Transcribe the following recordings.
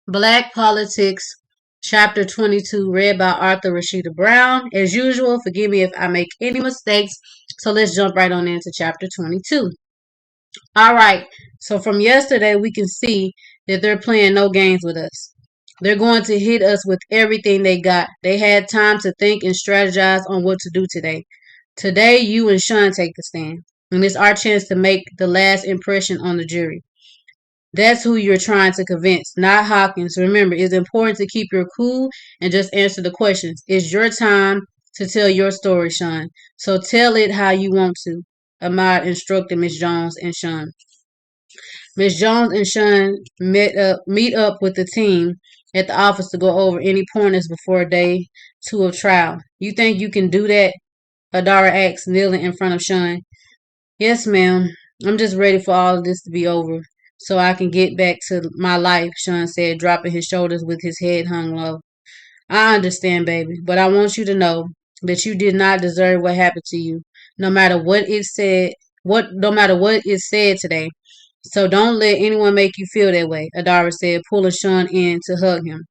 Black Politics, Chapter 22, read by Arthur Rashida Brown. As usual, forgive me if I make any mistakes. So let's jump right on into Chapter 22. All right, so from yesterday, we can see that they're playing no games with us. They're going to hit us with everything they got. They had time to think and strategize on what to do today. Today, you and Sean take the stand, and it's our chance to make the last impression on the jury. That's who you're trying to convince, not Hawkins. Remember, it's important to keep your cool and just answer the questions. It's your time to tell your story, Sean. So tell it how you want to. Ahmad instructed Miss Jones and Sean. Miss Jones and Sean meet up with the team at the office to go over any pointers before day two of trial. You think you can do that? Adara asked, kneeling in front of Sean. Yes, ma'am. I'm just ready for all of this to be over so I can get back to my life, Sean said, dropping his shoulders with his head hung low. I understand, baby, but I want you to know that you did not deserve what happened to you, no matter what it said, no matter what is said today. So don't let anyone make you feel that way, Adara said, pulling Sean in to hug him.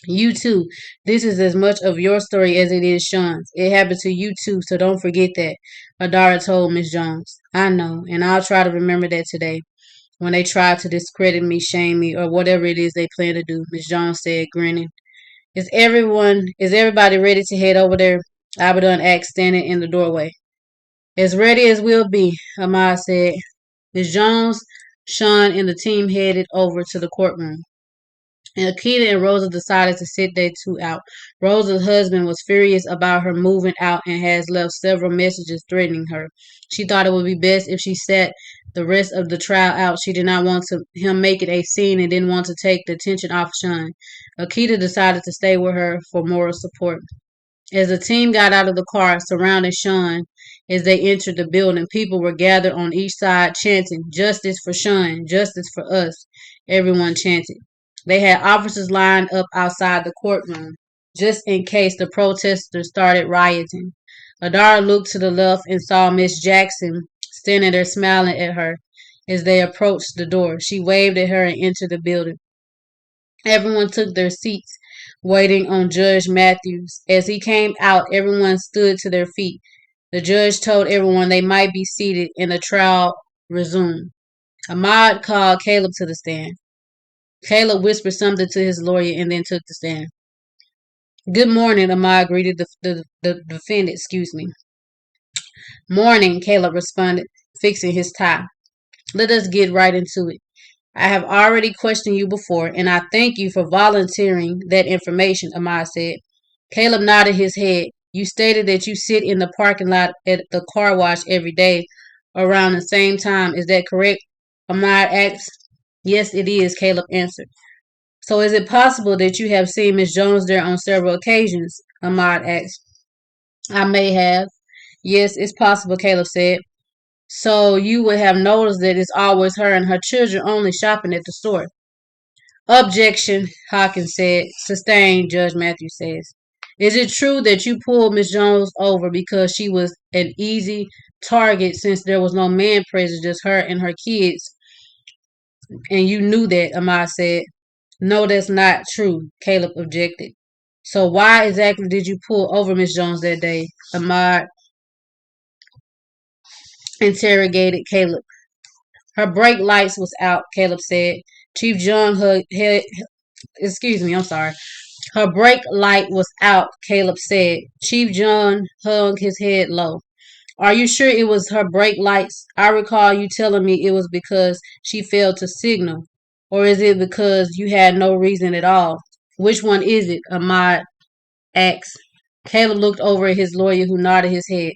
You too. This is as much of your story as it is Sean's. It happened to you too, so don't forget that, Adara told Miss Jones. I know, and I'll try to remember that today. When they try to discredit me, shame me, or whatever it is they plan to do, Miss Jones said, grinning. Is everybody ready to head over there? Abaddon asked, standing in the doorway. As ready as we'll be, Ahmad said. Miss Jones, Sean, and the team headed over to the courtroom. And Akita and Rosa decided to sit they two out. Rosa's husband was furious about her moving out and has left several messages threatening her. She thought it would be best if she sat the rest of the trial out. She did not want him making a scene and didn't want to take the attention off Sean. Akita decided to stay with her for moral support. As the team got out of the car, surrounding Sean as they entered the building, people were gathered on each side chanting, Justice for Sean, justice for us. Everyone chanted. They had officers lined up outside the courtroom, just in case the protesters started rioting. Adara looked to the left and saw Miss Jackson standing there smiling at her as they approached the door. She waved at her and entered the building. Everyone took their seats, waiting on Judge Matthews. As he came out, everyone stood to their feet. The judge told everyone they might be seated and the trial resumed. Ahmad called Caleb to the stand. Caleb whispered something to his lawyer and then took the stand. Good morning, Ahmad greeted the defendant, Morning, Caleb responded, fixing his tie. Let us get right into it. I have already questioned you before, and I thank you for volunteering that information, Ahmad said. Caleb nodded his head. You stated that you sit in the parking lot at the car wash every day around the same time. Is that correct? Ahmad asked. Yes, it is, Caleb answered. So is it possible that you have seen Miss Jones there on several occasions? Ahmad asked. I may have. Yes, it's possible, Caleb said. So you would have noticed that it's always her and her children only shopping at the store. Objection, Hawkins said. Sustained, Judge Matthews says. Is it true that you pulled Miss Jones over because she was an easy target since there was no man present, just her and her kids? And you knew that, Ahmad said. No, that's not true, Caleb objected. So why exactly did you pull over Miss Jones that day? Ahmad interrogated Caleb. Her brake lights was out, Caleb said. Chief John I'm sorry. Her brake light was out, Caleb said. Chief John hung his head low. Are you sure it was her brake lights? I recall you telling me it was because she failed to signal. Or is it because you had no reason at all? Which one is it? Ahmad asked. Caleb looked over at his lawyer who nodded his head.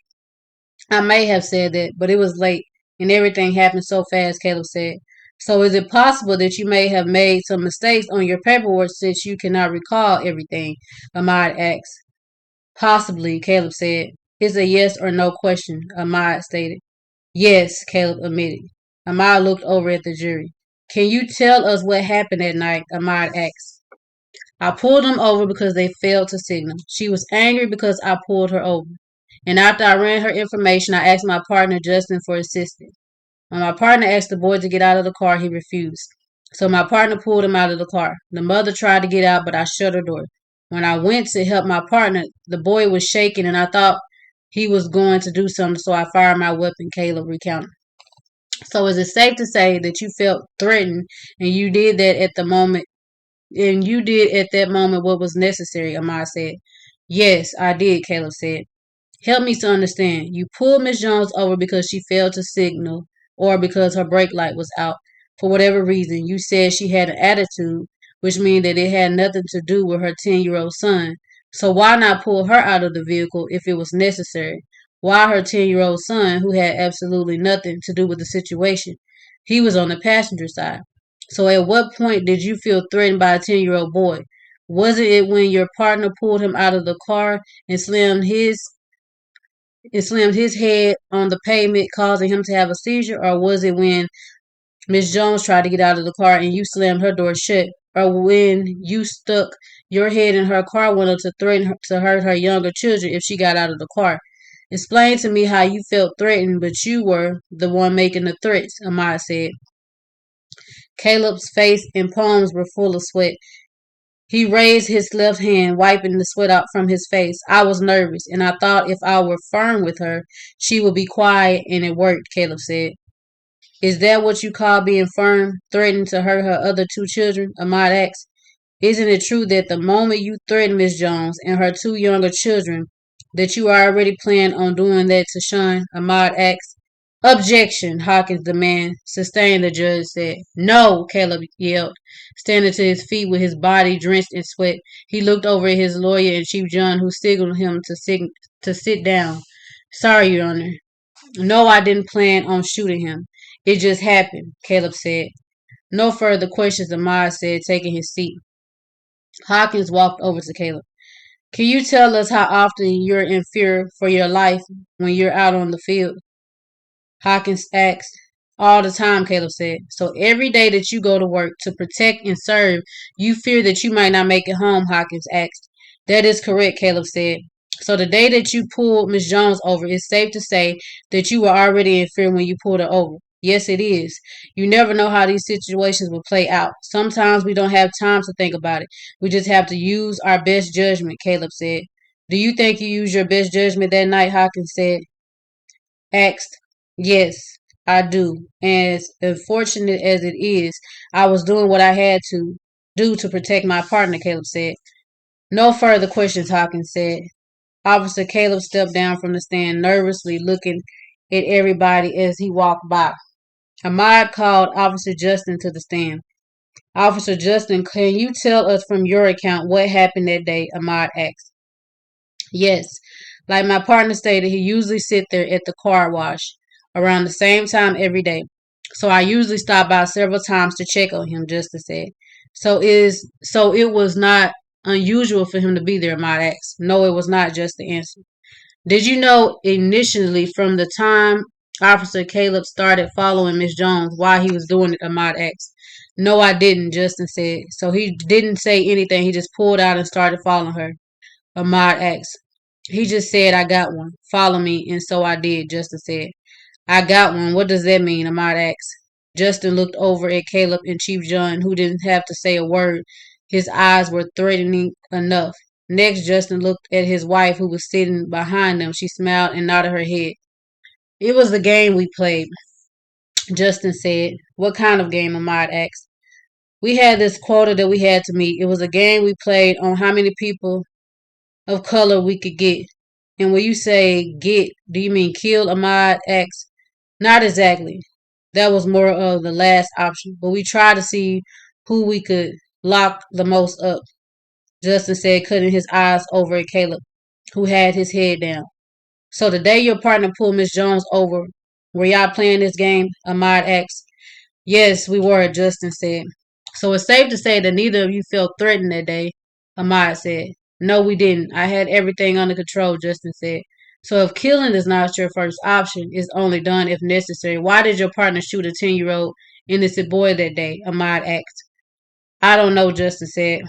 I may have said that, but it was late, and everything happened so fast, Caleb said. So is it possible that you may have made some mistakes on your paperwork since you cannot recall everything? Ahmad asked. Possibly, Caleb said. It's a yes or no question, Ahmad stated. Yes, Caleb admitted. Ahmad looked over at the jury. Can you tell us what happened that night? Ahmad asked. I pulled them over because they failed to signal. She was angry because I pulled her over. And after I ran her information, I asked my partner Justin for assistance. When my partner asked the boy to get out of the car, he refused. So my partner pulled him out of the car. The mother tried to get out, but I shut her door. When I went to help my partner, the boy was shaking and I thought he was going to do something, so I fired my weapon, Caleb recounted. So is it safe to say that you felt threatened and you did that at the moment and you did at that moment what was necessary, Ahmad said. Yes, I did, Caleb said. Help me to understand. You pulled Miss Jones over because she failed to signal or because her brake light was out. For whatever reason, you said she had an attitude, which means that it had nothing to do with her 10-year-old son. So why not pull her out of the vehicle if it was necessary? Why her 10-year-old son, who had absolutely nothing to do with the situation? He was on the passenger side. So at what point did you feel threatened by a 10-year-old boy? Wasn't it when your partner pulled him out of the car and slammed his head on the pavement, causing him to have a seizure? Or was it when Miss Jones tried to get out of the car and you slammed her door shut? Or when you stuck your head in her car window to threaten her, to hurt her younger children if she got out of the car? Explain to me how you felt threatened, but you were the one making the threats, Ahmad said. Caleb's face and palms were full of sweat. He raised his left hand, wiping the sweat out from his face. I was nervous, and I thought if I were firm with her, she would be quiet, and it worked, Caleb said. Is that what you call being firm, threatening to hurt her other two children? Ahmad asked. Isn't it true that the moment you threatened Miss Jones and her two younger children, that you already planned on doing that to Sean? Ahmad asked. Objection, Hawkins' demand. Sustained, the judge said. No, Caleb yelled, standing to his feet with his body drenched in sweat. He looked over at his lawyer and Chief John, who signaled him to sit down. Sorry, Your Honor. No, I didn't plan on shooting him. It just happened, Caleb said. No further questions, Ahmad said, taking his seat. Hawkins walked over to Caleb. Can you tell us how often you're in fear for your life when you're out on the field? Hawkins asked. All the time, Caleb said. So every day that you go to work to protect and serve, you fear that you might not make it home, Hawkins asked. That is correct, Caleb said. So the day that you pulled Miss Jones over, it's safe to say that you were already in fear when you pulled her over. Yes, it is. You never know how these situations will play out. Sometimes we don't have time to think about it. We just have to use our best judgment, Caleb said. Do you think you used your best judgment that night? Hawkins said. Asked. Yes, I do. As unfortunate as it is, I was doing what I had to do to protect my partner, Caleb said. No further questions, Hawkins said. Officer Caleb stepped down from the stand, nervously looking at everybody as he walked by. Ahmad called Officer Justin to the stand. Officer Justin, can you tell us from your account what happened that day? Ahmad asked. Yes, like my partner stated, he usually sit there at the car wash around the same time every day. So I usually stop by several times to check on him, Justin said. So it was not unusual for him to be there, Ahmad asked. No, it was not, just the answer. Did you know initially from the time Officer Caleb started following Miss Jones why he was doing it? Ahmad asked. No, I didn't, Justin said. So he didn't say anything. He just pulled out and started following her. Ahmad asked. He just said, I got one. Follow me. And so I did, Justin said. I got one. What does that mean? Ahmad asked. Justin looked over at Caleb and Chief John, who didn't have to say a word. His eyes were threatening enough. Next, Justin looked at his wife, who was sitting behind them. She smiled and nodded her head. It was the game we played, Justin said. What kind of game? Ahmad asked. We had this quota that we had to meet. It was a game we played on how many people of color we could get. And when you say get, do you mean kill? Ahmad asked. Not exactly. That was more of the last option. But we tried to see who we could lock the most up, Justin said, cutting his eyes over at Caleb, who had his head down. So the day your partner pulled Miss Jones over, were y'all playing this game? Ahmad asked. Yes, we were, Justin said. So it's safe to say that neither of you felt threatened that day, Ahmad said. No, we didn't. I had everything under control, Justin said. So if killing is not your first option, it's only done if necessary. Why did your partner shoot a 10-year-old innocent boy that day? Ahmad asked. I don't know, Justin said.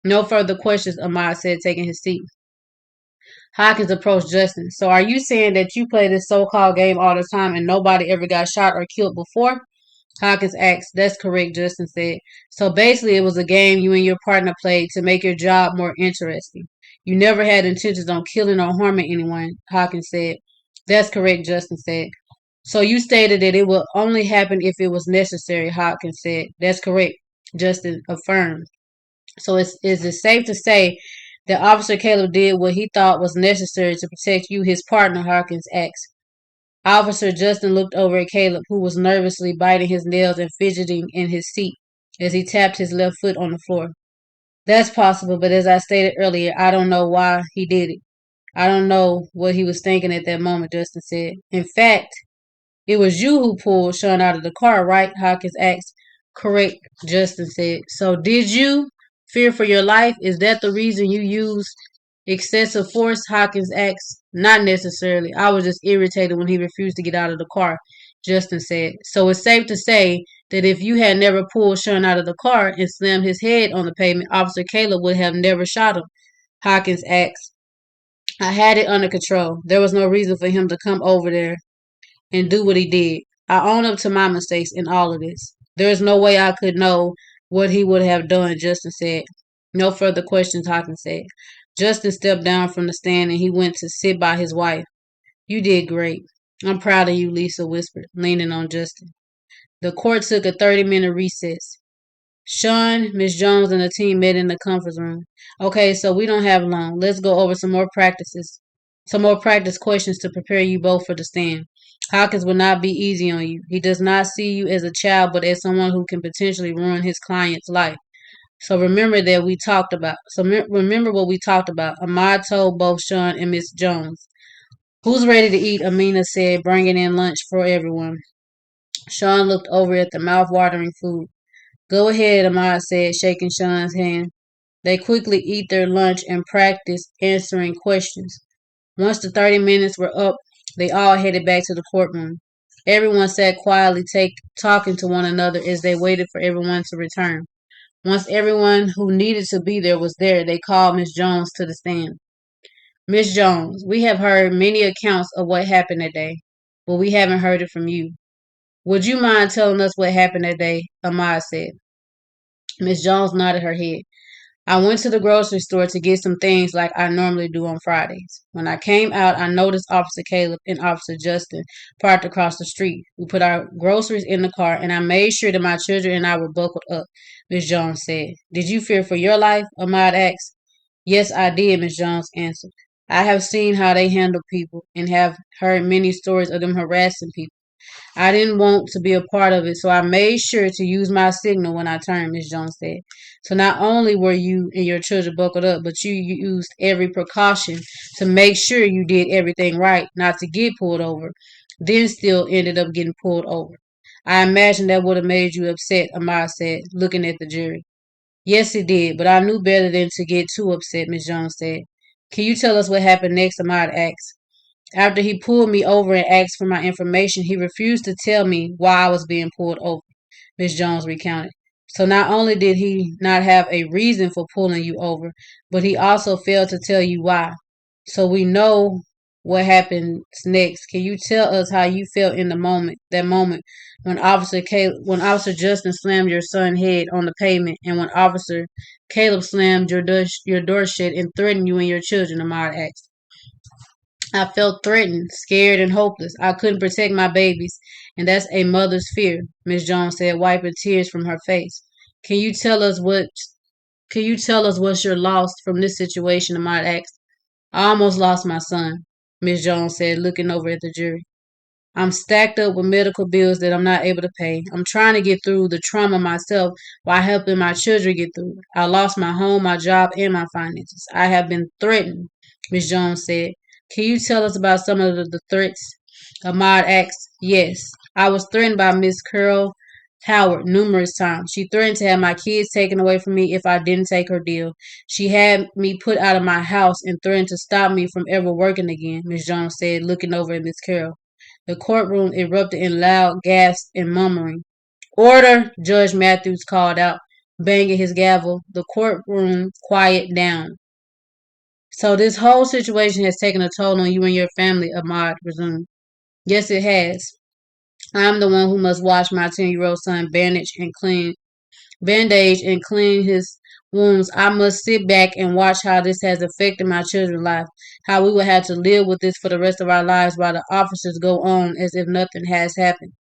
No further questions, Ahmad said, taking his seat. Hawkins approached Justin. So are you saying that you play this so-called game all the time and nobody ever got shot or killed before? Hawkins asked. That's correct, Justin said. So basically, it was a game you and your partner played to make your job more interesting. You never had intentions on killing or harming anyone, Hawkins said. That's correct, Justin said. So you stated that it would only happen if it was necessary, Hawkins said. That's correct, Justin affirmed. So is it safe to say that Officer Caleb did what he thought was necessary to protect you, his partner, Hawkins asked. Officer Justin looked over at Caleb, who was nervously biting his nails and fidgeting in his seat as he tapped his left foot on the floor. That's possible, but as I stated earlier, I don't know why he did it. I don't know what he was thinking at that moment, Justin said. In fact, it was you who pulled Sean out of the car, right? Hawkins asked. Correct, Justin said. So did you fear for your life? Is that the reason you used excessive force? Hawkins asked. Not necessarily. I was just irritated when he refused to get out of the car, Justin said. So it's safe to say that if you had never pulled Sean out of the car and slammed his head on the pavement, Officer Caleb would have never shot him. Hawkins asked. I had it under control. There was no reason for him to come over there and do what he did. I own up to my mistakes in all of this. There's no way I could know what he would have done, Justin said. No further questions, Hawkins said. Justin stepped down from the stand and he went to sit by his wife. You did great. I'm proud of you, Lisa whispered, leaning on Justin. The court took a 30-minute recess. Sean, Miss Jones, and the team met in the conference room. Okay, so we don't have long. Let's go over some more practice questions to prepare you both for the stand. Hawkins will not be easy on you. He does not see you as a child, but as someone who can potentially ruin his client's life. So remember that we talked about. Remember what we talked about. Ahmad told both Sean and Miss Jones. Who's ready to eat? Amina said, bringing in lunch for everyone. Sean looked over at the mouth-watering food. Go ahead, Ahmad said, shaking Sean's hand. They quickly eat their lunch and practice answering questions. Once the 30 minutes were up, they all headed back to the courtroom. Everyone sat quietly, talking to one another as they waited for everyone to return. Once everyone who needed to be there was there, they called Miss Jones to the stand. Miss Jones, we have heard many accounts of what happened that day, but we haven't heard it from you. Would you mind telling us what happened that day? Ahmad said. Miss Jones nodded her head. I went to the grocery store to get some things like I normally do on Fridays. When I came out, I noticed Officer Caleb and Officer Justin parked across the street. We put our groceries in the car, and I made sure that my children and I were buckled up, Miss Jones said. Did you fear for your life? Ahmad asked. Yes, I did, Miss Jones answered. I have seen how they handle people and have heard many stories of them harassing people. I didn't want to be a part of it, so I made sure to use my signal when I turned, Miss Jones said. So not only were you and your children buckled up, but you used every precaution to make sure you did everything right, not to get pulled over, then still ended up getting pulled over. I imagine that would have made you upset, Ahmad said, looking at the jury. Yes, it did, but I knew better than to get too upset, Miss Jones said. Can you tell us what happened next? Ahmad asked. After he pulled me over and asked for my information, he refused to tell me why I was being pulled over, Miss Jones recounted. So not only did he not have a reason for pulling you over, but he also failed to tell you why. So we know what happens next. Can you tell us how you felt in that moment when Officer Justin slammed your son's head on the pavement, and when Officer Caleb slammed your door shut and threatened you and your children? Ahmad asked. I felt threatened, scared, and hopeless. I couldn't protect my babies, and that's a mother's fear, Miss Jones said, wiping tears from her face. Can you tell us what can you tell us what's your loss from this situation? Ahmad asked. I almost lost my son, Miss Jones said, looking over at the jury. I'm stacked up with medical bills that I'm not able to pay. I'm trying to get through the trauma myself while helping my children get through it. I lost my home, my job, and my finances. I have been threatened, Miss Jones said. Can you tell us about some of the threats? Ahmad asked. Yes. I was threatened by Miss Carol Howard numerous times. She threatened to have my kids taken away from me if I didn't take her deal. She had me put out of my house and threatened to stop me from ever working again, Miss Jones said, looking over at Miss Carol. The courtroom erupted in loud gasps and murmuring. Order! Judge Matthews called out, banging his gavel. The courtroom quieted down. So this whole situation has taken a toll on you and your family, Ahmad resumed. Yes, it has. I am the one who must watch my 10-year-old son bandage and clean his wounds. I must sit back and watch how this has affected my children's life, how we will have to live with this for the rest of our lives while the officers go on as if nothing has happened.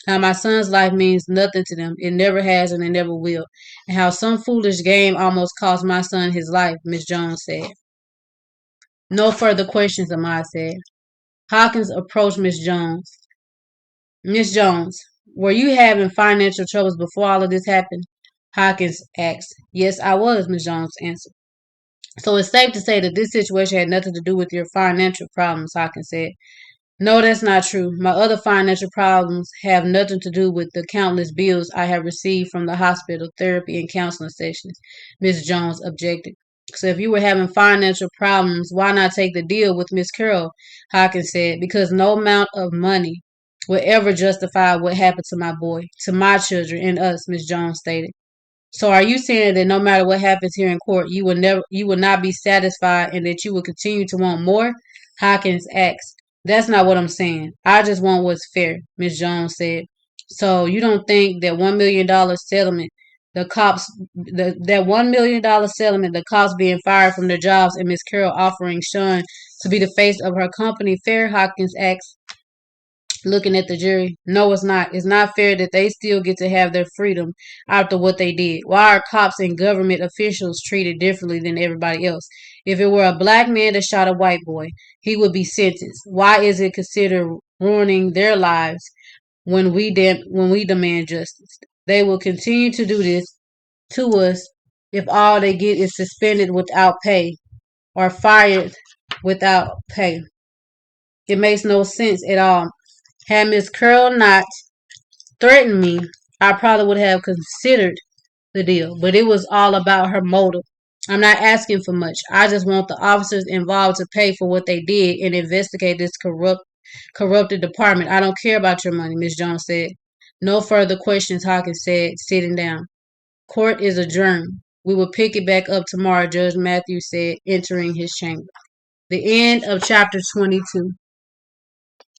How my son's life means nothing to them. It never has and it never will. And how some foolish game almost cost my son his life, Miss Jones said. No further questions, Ahmad said. Hawkins approached Miss Jones. Miss Jones, were you having financial troubles before all of this happened? Hawkins asked. Yes, I was, Miss Jones answered. So it's safe to say that this situation had nothing to do with your financial problems, Hawkins said. No, that's not true. My other financial problems have nothing to do with the countless bills I have received from the hospital, therapy, and counseling sessions, Miss Jones objected. So if you were having financial problems, why not take the deal with Miss Carroll? Hawkins said, because no amount of money would ever justify what happened to my boy, to my children, and us, Miss Jones stated. So are you saying that no matter what happens here in court, you will not be satisfied and that you will continue to want more? Hawkins asked. That's not what I'm saying. I just want what's fair, Miss Jones said. So you don't think that $1 million settlement, that $1 million settlement, the cops being fired from their jobs, and Miss Carroll offering Sean to be the face of her company fair? Hawkins asked, looking at the jury. No, it's not. It's not fair that they still get to have their freedom after what they did. Why are cops and government officials treated differently than everybody else? If it were a black man that shot a white boy, he would be sentenced. Why is it considered ruining their lives when we demand justice? They will continue to do this to us if all they get is suspended without pay or fired without pay. It makes no sense at all. Had Miss Curl not threatened me, I probably would have considered the deal. But it was all about her motive. I'm not asking for much. I just want the officers involved to pay for what they did and investigate this corrupted department. I don't care about your money, Miss Jones said. No further questions, Hawkins said, sitting down. Court is adjourned. We will pick it back up tomorrow, Judge Matthews said, entering his chamber. The end of chapter 22.